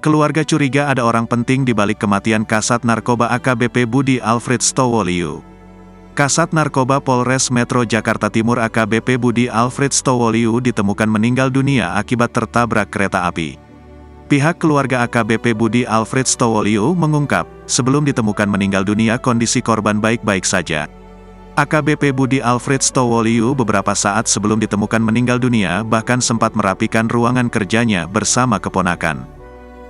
Keluarga curiga ada orang penting di balik kematian Kasat Narkoba AKBP Budi Alfred Stowoliu. Kasat Narkoba Polres Metro Jakarta Timur AKBP Budi Alfred Stowoliu ditemukan meninggal dunia akibat tertabrak kereta api. Pihak keluarga AKBP Budi Alfred Stowoliu mengungkap, sebelum ditemukan meninggal dunia kondisi korban baik-baik saja. AKBP Budi Alfred Stowoliu beberapa saat sebelum ditemukan meninggal dunia bahkan sempat merapikan ruangan kerjanya bersama keponakan.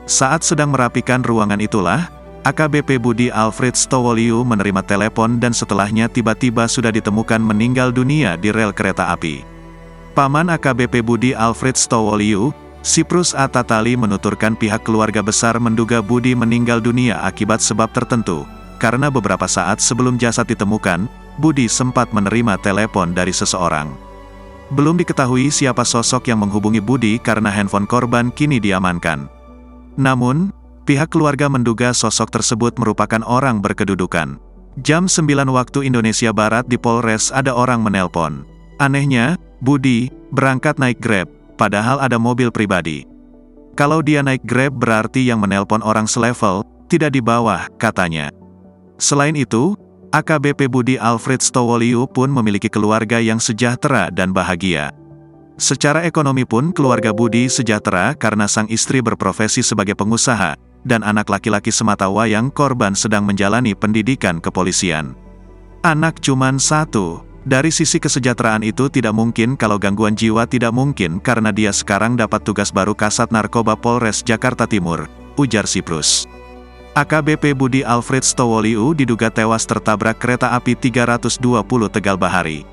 Saat sedang merapikan ruangan itulah, AKBP Budi Alfred Stowoliu menerima telepon dan setelahnya tiba-tiba sudah ditemukan meninggal dunia di rel kereta api. Paman AKBP Budi Alfred Stowoliu, Siprus A. Tatali menuturkan pihak keluarga besar menduga Budi meninggal dunia akibat sebab tertentu, karena beberapa saat sebelum jasad ditemukan, Budi sempat menerima telepon dari seseorang. Belum diketahui siapa sosok yang menghubungi Budi karena handphone korban kini diamankan. Namun, pihak keluarga menduga sosok tersebut merupakan orang berkedudukan. Jam 9 waktu Indonesia Barat di Polres ada orang menelpon. Anehnya, Budi berangkat naik Grab, padahal ada mobil pribadi. Kalau dia naik Grab berarti yang menelpon orang selevel, tidak di bawah, katanya. Selain itu, AKBP Budi Alfred Stowoliu pun memiliki keluarga yang sejahtera dan bahagia. Secara ekonomi pun keluarga Budi sejahtera karena sang istri berprofesi sebagai pengusaha, dan anak laki-laki sematawayang korban sedang menjalani pendidikan kepolisian. Anak cuman satu. Dari sisi kesejahteraan itu tidak mungkin kalau gangguan jiwa tidak mungkin karena dia sekarang dapat tugas baru Kasat Narkoba Polres Jakarta Timur, ujar Siprus. AKBP Budi Alfred Stowoliu diduga tewas tertabrak kereta api 320 Tegal Bahari.